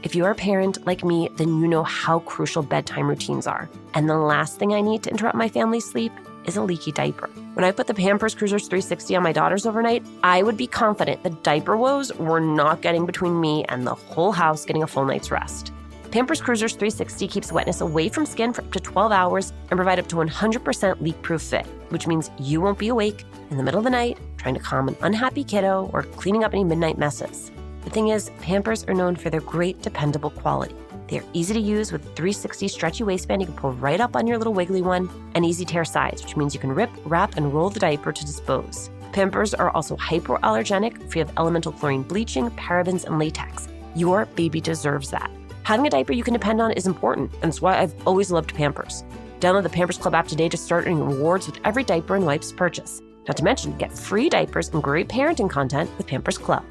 If you're a parent like me, then you know how crucial bedtime routines are. And the last thing I need to interrupt my family's sleep is a leaky diaper. When I put the Pampers Cruisers 360 on my daughters overnight, I would be confident the diaper woes were not getting between me and the whole house getting a full night's rest. Pampers Cruisers 360 keeps wetness away from skin for up to 12 hours and provide up to 100% leak-proof fit, which means you won't be awake in the middle of the night trying to calm an unhappy kiddo or cleaning up any midnight messes. The thing is, Pampers are known for their great, dependable quality. They're easy to use with 360 stretchy waistband you can pull right up on your little wiggly one, and easy tear size, which means you can rip, wrap, and roll the diaper to dispose. Pampers are also hypoallergenic, free of elemental chlorine bleaching, parabens, and latex. Your baby deserves that. Having a diaper you can depend on is important, and it's why I've always loved Pampers. Download the Pampers Club app today to start earning rewards with every diaper and wipes purchase. Not to mention, get free diapers and great parenting content with Pampers Club.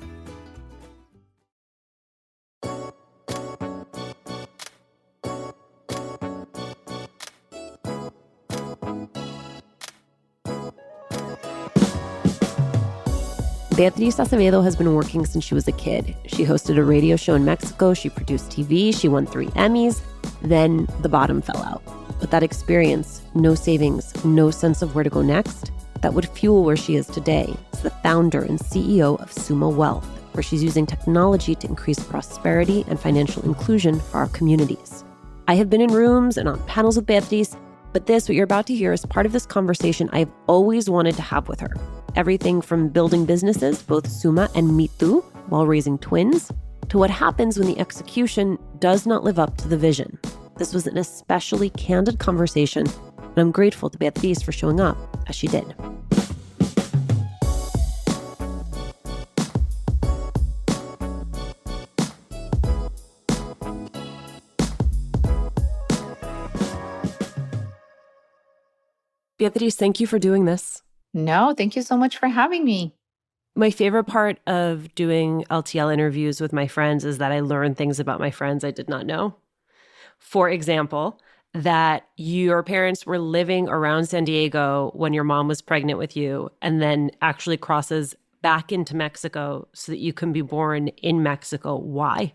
Beatriz Acevedo has been working since she was a kid. She hosted a radio show in Mexico, she produced TV, she won 3 Emmys, then the bottom fell out. But that experience, no savings, no sense of where to go next, that would fuel where she is today as the founder and CEO of SUMA Wealth, where she's using technology to increase prosperity and financial inclusion for our communities. I have been in rooms and on panels with Beatriz, but what you're about to hear, is part of this conversation I've always wanted to have with her. Everything from building businesses, both SUMA and mitú, while raising twins, to what happens when the execution does not live up to the vision. This was an especially candid conversation, and I'm grateful to Beatriz for showing up as she did. Beatriz, thank you for doing this. No, thank you so much for having me. My favorite part of doing LTL interviews with my friends is that I learn things about my friends I did not know. For example, that your parents were living around San Diego when your mom was pregnant with you and then actually crosses back into Mexico so that you can be born in Mexico. Why?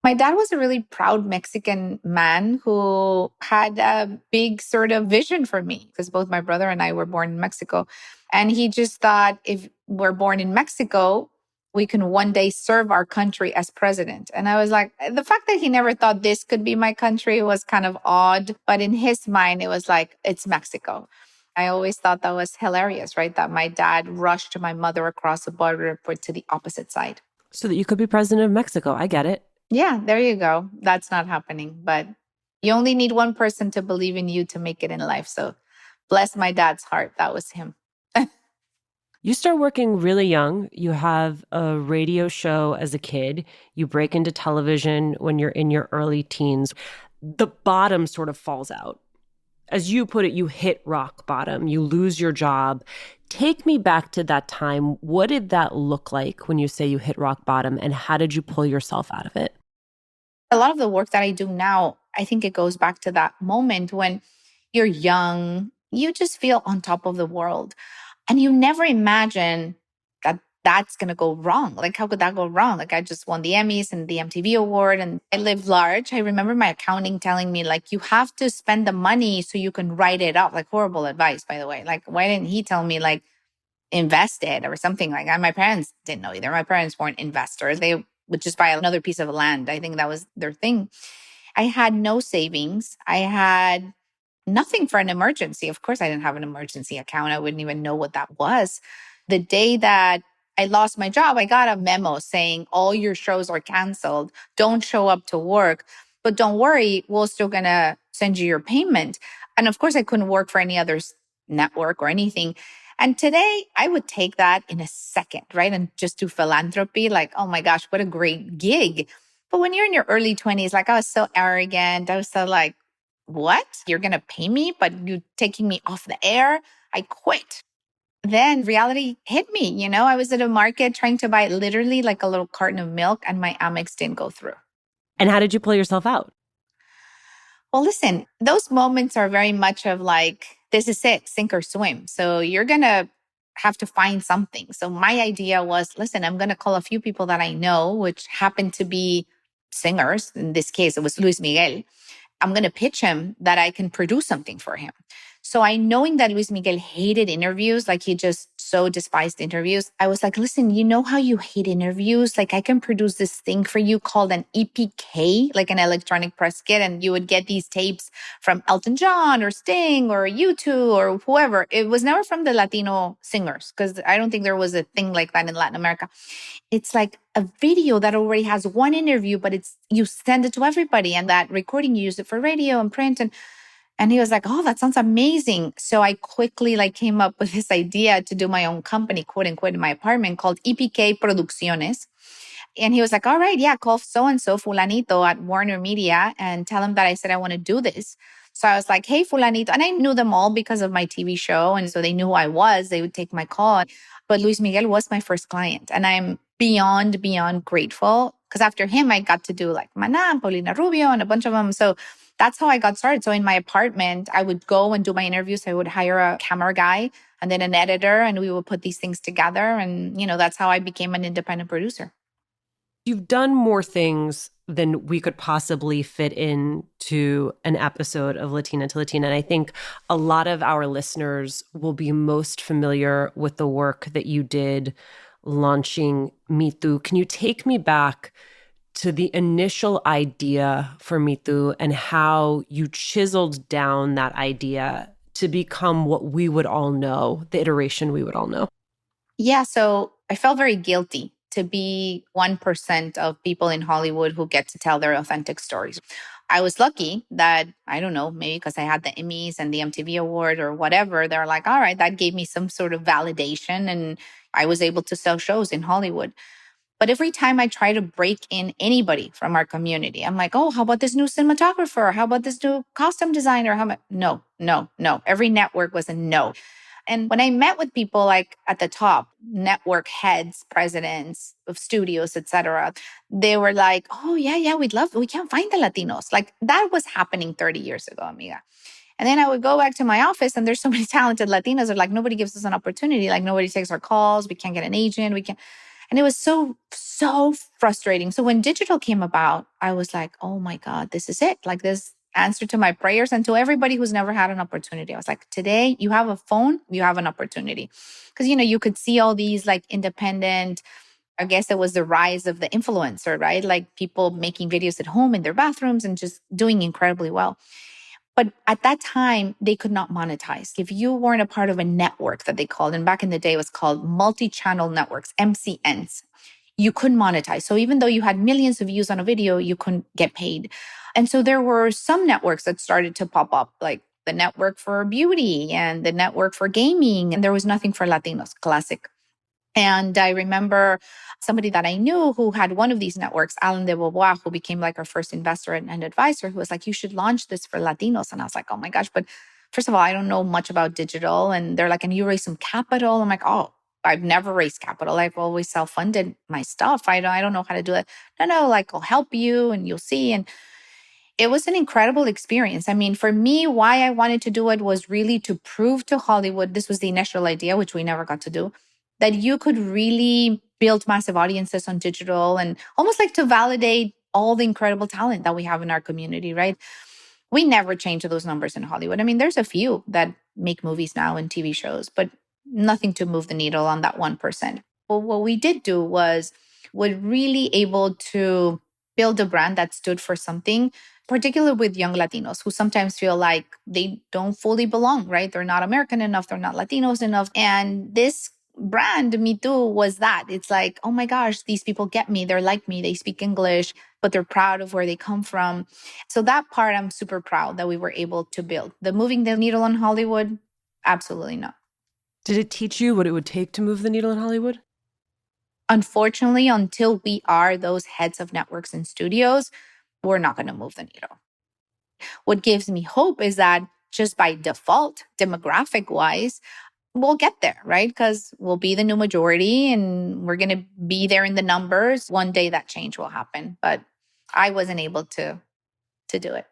My dad was a really proud Mexican man who had a big sort of vision for me because both my brother and I were born in Mexico. And he just thought if we're born in Mexico, we can one day serve our country as president. And I was like, the fact that he never thought this could be my country was kind of odd. But in his mind, it was like, it's Mexico. I always thought that was hilarious, right? That my dad rushed my mother across the border to the opposite side. So that you could be president of Mexico. I get it. Yeah, there you go. That's not happening. But you only need one person to believe in you to make it in life. So bless my dad's heart. That was him. You start working really young. You have a radio show as a kid. You break into television when you're in your early teens. The bottom sort of falls out. As you put it, you hit rock bottom. You lose your job. Take me back to that time. What did that look like when you say you hit rock bottom, and how did you pull yourself out of it? A lot of the work that I do now, I think it goes back to that moment when you're young, you just feel on top of the world. And you never imagine that that's going to go wrong. Like, how could that go wrong? Like, I just won the Emmys and the MTV award and I live large. I remember my accounting telling me, like, you have to spend the money so you can write it up. Like, horrible advice, by the way. Like, why didn't he tell me, like, invest it or something like that? My parents didn't know either. My parents weren't investors. They would just buy another piece of land. I think that was their thing. I had no savings. I had nothing for an emergency. Of course, I didn't have an emergency account. I wouldn't even know what that was. The day that I lost my job, I got a memo saying all your shows are canceled. Don't show up to work. But don't worry, we're still going to send you your payment. And of course, I couldn't work for any other network or anything. And today, I would take that in a second, right? And just do philanthropy. Like, oh my gosh, what a great gig. But when you're in your early 20s, like I was so arrogant. I was so like, what? You're going to pay me, but you're taking me off the air? I quit. Then reality hit me. You know, I was at a market trying to buy literally like a little carton of milk and my Amex didn't go through. And how did you pull yourself out? Well, listen, those moments are very much of like, this is it, sink or swim. So you're going to have to find something. So my idea was, listen, I'm going to call a few people that I know, which happened to be singers. In this case, it was Luis Miguel. I'm going to pitch him that I can produce something for him. So I, knowing that Luis Miguel hated interviews, like he just so despised interviews, I was like, listen, you know how you hate interviews? Like I can produce this thing for you called an EPK, like an electronic press kit. And you would get these tapes from Elton John or Sting or U2 or whoever. It was never from the Latino singers because I don't think there was a thing like that in Latin America. It's like a video that already has one interview, but you send it to everybody, and that recording, you use it for radio and print. And he was like, oh, that sounds amazing. So I quickly came up with this idea to do my own company, quote unquote, in my apartment called EPK Producciones. And he was like, all right, yeah, call so-and-so Fulanito at Warner Media and tell him that I said I want to do this. So I was like, hey, Fulanito. And I knew them all because of my TV show. And so they knew who I was. They would take my call. But Luis Miguel was my first client. And I'm beyond grateful because after him, I got to do like Maná, Paulina Rubio, and a bunch of them. So that's how I got started. So in my apartment, I would go and do my interviews. I would hire a camera guy and then an editor, and we would put these things together. And, that's how I became an independent producer. You've done more things than we could possibly fit into an episode of Latina to Latina. And I think a lot of our listeners will be most familiar with the work that you did launching mitú. Can you take me back to the initial idea for mitú and how you chiseled down that idea to become what we would all know, the iteration we would all know? Yeah, so I felt very guilty to be 1% of people in Hollywood who get to tell their authentic stories. I was lucky that, I don't know, maybe because I had the Emmys and the MTV Award or whatever, they're like, all right, that gave me some sort of validation and I was able to sell shows in Hollywood. But every time I try to break in anybody from our community, I'm like, oh, how about this new cinematographer? How about this new costume designer? No. Every network was a no. And when I met with people like at the top, network heads, presidents of studios, etc., they were like, oh, yeah, we can't find the Latinos. Like that was happening 30 years ago, amiga. And then I would go back to my office and there's so many talented Latinos. They're like, nobody gives us an opportunity. Like nobody takes our calls. We can't get an agent. We can't. And it was so frustrating. So when digital came about, I was like, oh my God, this is it. Like this answer to my prayers and to everybody who's never had an opportunity. I was like, today you have a phone, you have an opportunity. Because, you could see all these like independent, I guess it was the rise of the influencer, right? Like people making videos at home in their bathrooms and just doing incredibly well. But at that time, they could not monetize. If you weren't a part of a network that they called, and back in the day it was called multi-channel networks, MCNs, you couldn't monetize. So even though you had millions of views on a video, you couldn't get paid. And so there were some networks that started to pop up, like the network for beauty and the network for gaming. And there was nothing for Latinos, classic. And I remember somebody that I knew who had one of these networks, Alan de Beauvoir, who became like our first investor and advisor, who was like, you should launch this for Latinos. And I was like, oh my gosh, but first of all, I don't know much about digital. And they're like, and you raise some capital? I'm like, oh, I've never raised capital. I've always self-funded my stuff. I don't know how to do it. No, like I'll help you and you'll see. And it was an incredible experience. I mean, for me, why I wanted to do it was really to prove to Hollywood, this was the initial idea, which we never got to do, that you could really build massive audiences on digital and almost like to validate all the incredible talent that we have in our community, right? We never change those numbers in Hollywood. I mean, there's a few that make movies now and TV shows, but nothing to move the needle on that 1%. Well, what we did do was we're really able to build a brand that stood for something, particularly with young Latinos who sometimes feel like they don't fully belong, right? They're not American enough. They're not Latinos enough. And this brand, mitú, was that. It's like, oh my gosh, these people get me. They're like me. They speak English, but they're proud of where they come from. So that part, I'm super proud that we were able to build. The moving the needle on Hollywood, absolutely not. Did it teach you what it would take to move the needle in Hollywood? Unfortunately, until we are those heads of networks and studios, we're not going to move the needle. What gives me hope is that just by default, demographic wise, we'll get there, right? Because we'll be the new majority and we're going to be there in the numbers. One day that change will happen. But I wasn't able to do it.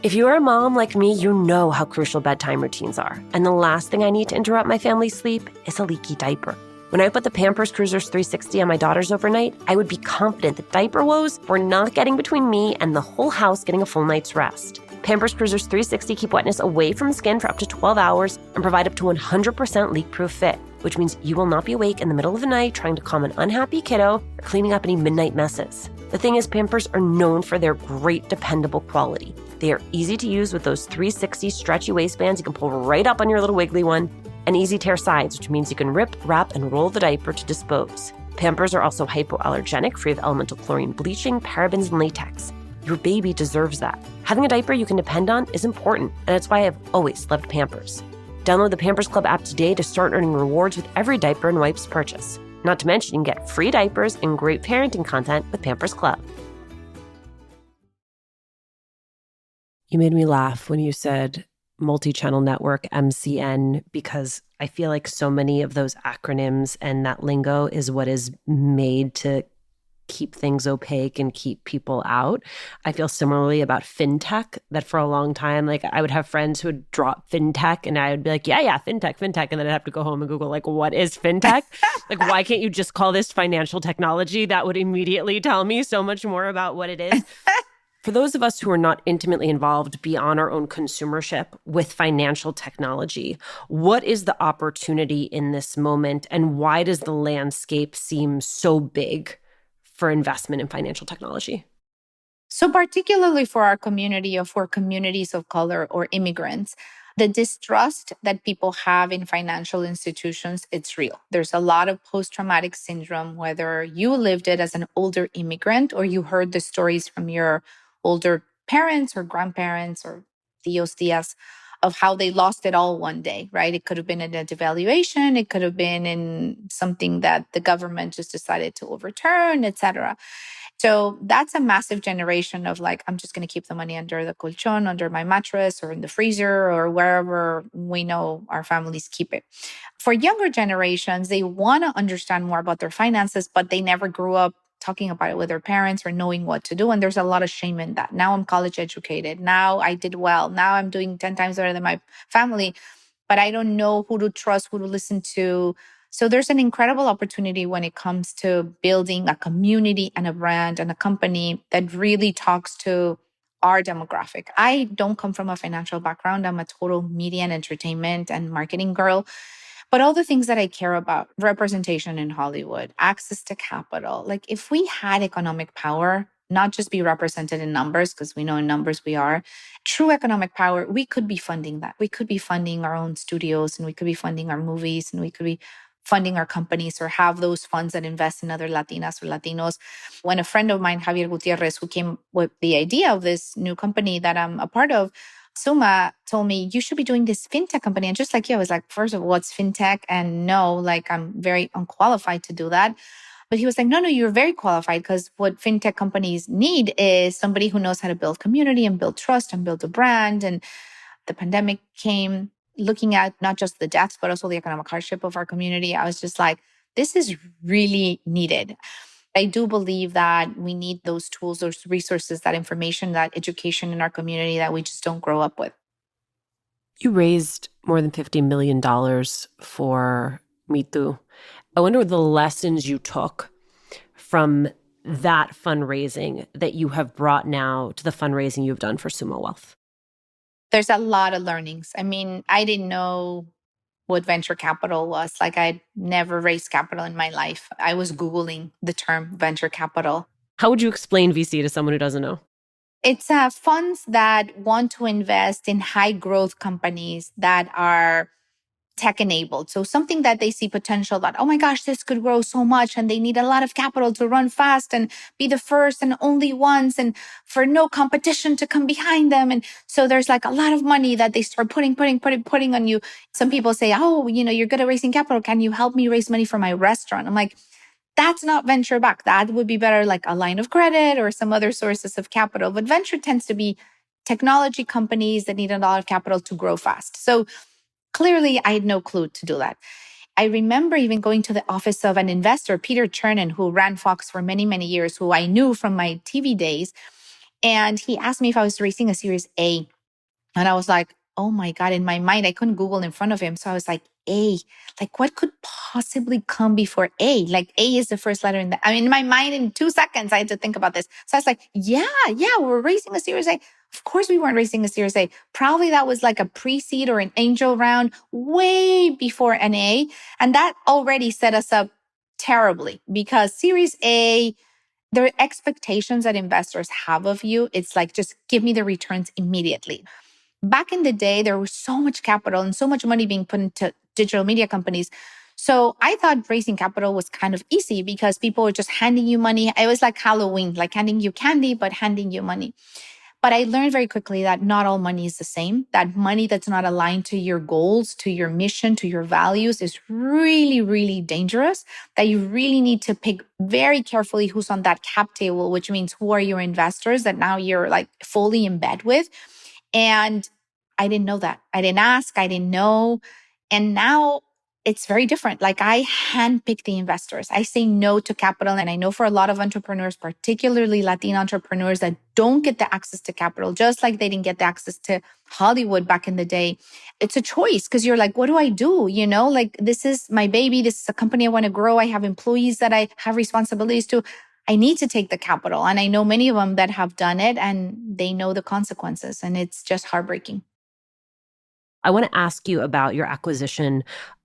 If you're a mom like me, you know how crucial bedtime routines are. And the last thing I need to interrupt my family's sleep is a leaky diaper. When I put the Pampers Cruisers 360 on my daughters overnight, I would be confident that diaper woes were not getting between me and the whole house getting a full night's rest. Pampers Cruisers 360 keep wetness away from the skin for up to 12 hours and provide up to 100% leak-proof fit, which means you will not be awake in the middle of the night trying to calm an unhappy kiddo or cleaning up any midnight messes. The thing is, Pampers are known for their great, dependable quality. They are easy to use with those 360 stretchy waistbands you can pull right up on your little wiggly one, and easy tear sides, which means you can rip, wrap, and roll the diaper to dispose. Pampers are also hypoallergenic, free of elemental chlorine bleaching, parabens, and latex. Your baby deserves that. Having a diaper you can depend on is important, and that's why I've always loved Pampers. Download the Pampers Club app today to start earning rewards with every diaper and wipes purchase. Not to mention, you can get free diapers and great parenting content with Pampers Club. You made me laugh when you said multi-channel network, MCN, because I feel like so many of those acronyms and that lingo is what is made to keep things opaque and keep people out. I feel similarly about fintech, that for a long time, like I would have friends who would drop fintech and I would be like, yeah, fintech. And then I'd have to go home and Google, like, what is fintech? Like, why can't you just call this financial technology? That would immediately tell me so much more about what it is. For those of us who are not intimately involved beyond our own consumership with financial technology, what is the opportunity in this moment and why does the landscape seem so big for investment in financial technology? So particularly for our community or for communities of color or immigrants, the distrust that people have in financial institutions, it's real. There's a lot of post-traumatic syndrome, whether you lived it as an older immigrant or you heard the stories from your older parents or grandparents or tios, tias, of how they lost it all one day, right? It could have been in a devaluation. It could have been in something that the government just decided to overturn, et cetera. So that's a massive generation of like, I'm just going to keep the money under the colchon, under my mattress or in the freezer or wherever we know our families keep it. For younger generations, they want to understand more about their finances, but they never grew up talking about it with their parents or knowing what to do. And there's a lot of shame in that. Now I'm college educated. Now I did well. Now I'm doing 10 times better than my family, but I don't know who to trust, who to listen to. So there's an incredible opportunity when it comes to building a community and a brand and a company that really talks to our demographic. I don't come from a financial background. I'm a total media and entertainment and marketing girl. But all the things that I care about, representation in Hollywood, access to capital, like if we had economic power, not just be represented in numbers, because we know in numbers we are, true economic power, we could be funding that. We could be funding our own studios and we could be funding our movies and we could be funding our companies or have those funds that invest in other Latinas or Latinos. When a friend of mine, Javier Gutierrez, who came with the idea of this new company that I'm a part of, SUMA, told me, you should be doing this fintech company. And just like you, I was like, first of all, what's fintech? And no, like I'm very unqualified to do that. But he was like, no, you're very qualified because what fintech companies need is somebody who knows how to build community and build trust and build a brand. And the pandemic came, looking at not just the deaths, but also the economic hardship of our community. I was just like, this is really needed. I do believe that we need those tools, those resources, that information, that education in our community that we just don't grow up with. You raised more than $50 million for mitú. I wonder the lessons you took from that fundraising that you have brought now to the fundraising you've done for SUMA Wealth. There's a lot of learnings. I mean, I didn't know what venture capital was. Like I'd never raised capital in my life. I was Googling the term venture capital. How would you explain VC to someone who doesn't know? It's funds that want to invest in high growth companies that are tech enabled. So something that they see potential that, oh my gosh, this could grow so much and they need a lot of capital to run fast and be the first and only ones and for no competition to come behind them. And so there's like a lot of money that they start putting on you. Some people say, oh, you're good at raising capital. Can you help me raise money for my restaurant? I'm like, that's not venture back. That would be better like a line of credit or some other sources of capital. But venture tends to be technology companies that need a lot of capital to grow fast. So clearly, I had no clue to do that. I remember even going to the office of an investor, Peter Chernin, who ran Fox for many, many years, who I knew from my TV days. And he asked me if I was raising a Series A. And I was like, oh my God, in my mind, I couldn't Google in front of him. So I was like, A, like what could possibly come before A? Like A is the first letter in my mind in 2 seconds, I had to think about this. So I was like, yeah, we're raising a Series A. Of course we weren't raising a Series A. Probably that was like a pre-seed or an angel round way before an A. And that already set us up terribly because Series A, the expectations that investors have of you, it's like, just give me the returns immediately. Back in the day, there was so much capital and so much money being put into digital media companies. So I thought raising capital was kind of easy because people were just handing you money. It was like Halloween, like handing you candy, but handing you money. But I learned very quickly that not all money is the same. That money that's not aligned to your goals, to your mission, to your values is really, really dangerous. That you really need to pick very carefully who's on that cap table, which means who are your investors that now you're like fully in bed with. And I didn't know that. I didn't ask. I didn't know. And now it's very different. Like I handpick the investors. I say no to capital. And I know for a lot of entrepreneurs, particularly Latin entrepreneurs that don't get the access to capital, just like they didn't get the access to Hollywood back in the day, it's a choice because you're like, what do I do? You know, like this is my baby. This is a company I want to grow. I have employees that I have responsibilities to. I need to take the capital. And I know many of them that have done it and they know the consequences. And it's just heartbreaking. I want to ask you about your acquisition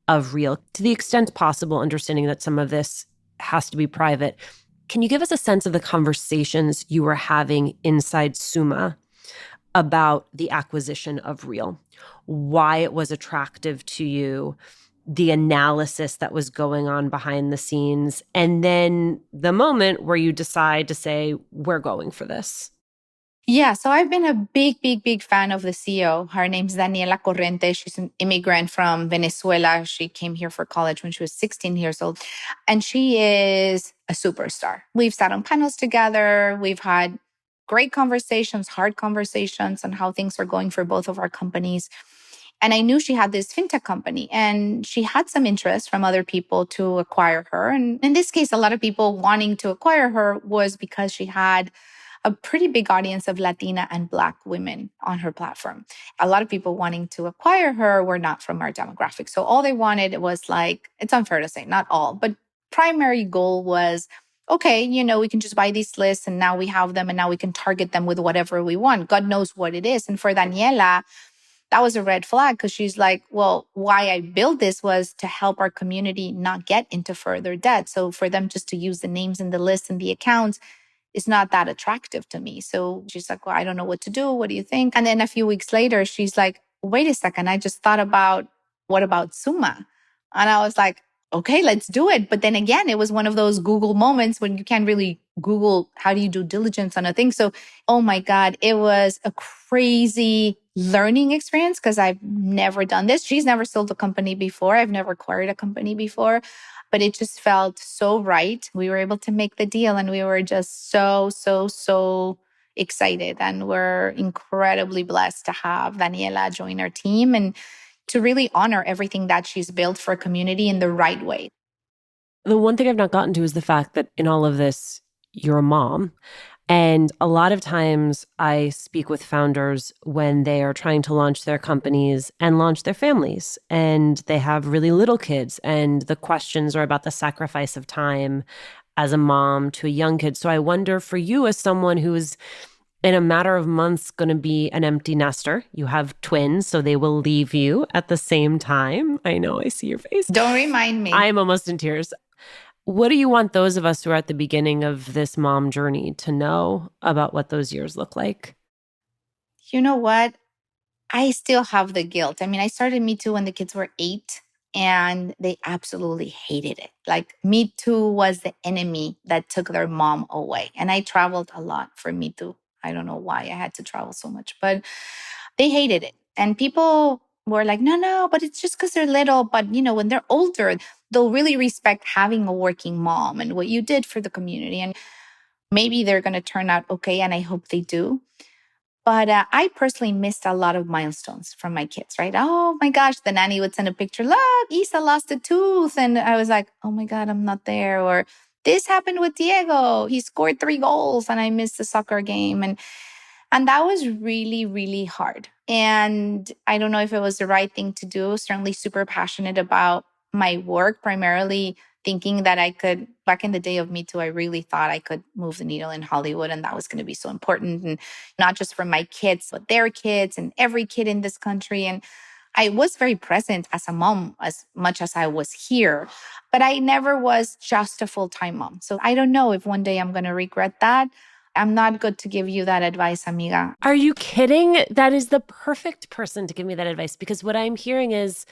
of Real, to the extent possible, understanding that some of this has to be private. Can you give us a sense of the conversations you were having inside SUMA about the acquisition of Real, why it was attractive to you, the analysis that was going on behind the scenes, and then the moment where you decide to say, we're going for this? Yeah, so I've been a big fan of the CEO. Her name's Daniela Corrente. She's an immigrant from Venezuela. She came here for college when she was 16 years old. And she is a superstar. We've sat on panels together. We've had great conversations, hard conversations on how things are going for both of our companies. And I knew she had this fintech company and she had some interest from other people to acquire her. And in this case, a lot of people wanting to acquire her was because she had a pretty big audience of Latina and Black women on her platform. A lot of people wanting to acquire her were not from our demographic. So all they wanted was like, it's unfair to say, not all, but primary goal was, okay, you know, we can just buy these lists and now we have them and now we can target them with whatever we want. God knows what it is. And for Daniela, that was a red flag because she's like, well, why I built this was to help our community not get into further debt. So for them just to use the names in the list and the accounts, is not that attractive to me. So she's like, well, I don't know what to do. What do you think? And then a few weeks later, she's like, wait a second. I just thought about, what about SUMA? And I was like, okay, let's do it. But then again, it was one of those Google moments when you can't really Google, how do you do diligence on a thing? So, oh my God, it was a crazy learning experience because I've never done this. She's never sold a company before. I've never acquired a company before. But it just felt so right. We were able to make the deal and we were just so excited. And we're incredibly blessed to have Daniela join our team and to really honor everything that she's built for a community in the right way. The one thing I've not gotten to is the fact that in all of this, you're a mom. And a lot of times I speak with founders when they are trying to launch their companies and launch their families, and they have really little kids. And the questions are about the sacrifice of time as a mom to a young kid. So I wonder for you, as someone who is in a matter of months going to be an empty nester, you have twins, so they will leave you at the same time. I know, I see your face. Don't remind me. I'm almost in tears. What do you want those of us who are at the beginning of this mom journey to know about what those years look like? You know what? I still have the guilt. I mean, I started mitú when the kids were 8 and they absolutely hated it. Like mitú was the enemy that took their mom away. And I traveled a lot for mitú. I don't know why I had to travel so much, but they hated it. And people were like, no, but it's just because they're little. But, you know, when they're older, they'll really respect having a working mom and what you did for the community. And maybe they're going to turn out okay. And I hope they do. But I personally missed a lot of milestones from my kids, right? Oh my gosh, the nanny would send a picture. Look, Isa lost a tooth. And I was like, oh my God, I'm not there. Or this happened with Diego. He scored 3 goals and I missed the soccer game. And that was really, really hard. And I don't know if it was the right thing to do. Certainly super passionate about my work, primarily thinking that I could, back in the day of Me Too, I really thought I could move the needle in Hollywood and that was going to be so important. And not just for my kids, but their kids and every kid in this country. And I was very present as a mom as much as I was here, but I never was just a full-time mom. So I don't know if one day I'm going to regret that. I'm not good to give you that advice, amiga. Are you kidding? That is the perfect person to give me that advice, because what I'm hearing is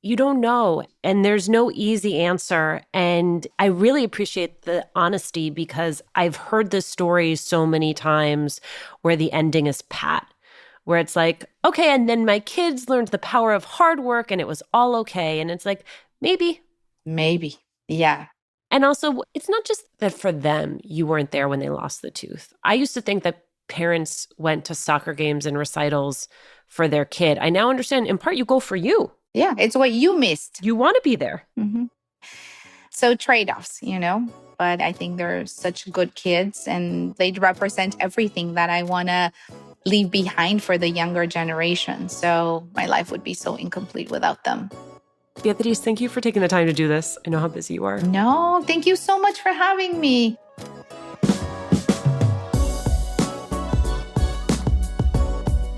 you don't know, and there's no easy answer. And I really appreciate the honesty, because I've heard this story so many times where the ending is pat, where it's like, okay, and then my kids learned the power of hard work and it was all okay. And it's like, maybe. Yeah. And also, it's not just that for them, you weren't there when they lost the tooth. I used to think that parents went to soccer games and recitals for their kid. I now understand, in part, you go for you. Yeah, it's what you missed. You want to be there. Mm-hmm. So trade-offs, but I think they're such good kids and they represent everything that I want to leave behind for the younger generation. So my life would be so incomplete without them. Beatriz, thank you for taking the time to do this. I know how busy you are. No, thank you so much for having me.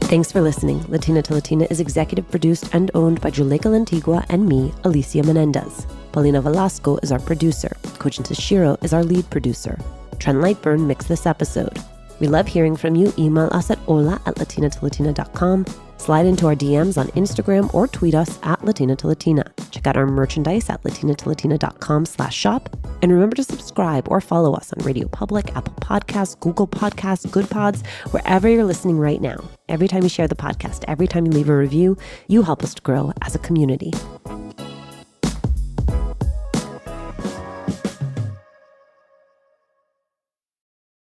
Thanks for listening. Latina to Latina is executive produced and owned by Juleka Lantigua and me, Alicia Menendez. Paulina Velasco is our producer. Kojin Tashiro is our lead producer. Trent Lightburn mixed this episode. We love hearing from you. Email us at hola@latinatolatina.com. Slide into our DMs on Instagram or tweet us at Latina to Latina. Check out our merchandise at latinatolatina.com/shop. And remember to subscribe or follow us on Radio Public, Apple Podcasts, Google Podcasts, Good Pods, wherever you're listening right now. Every time you share the podcast, every time you leave a review, you help us to grow as a community.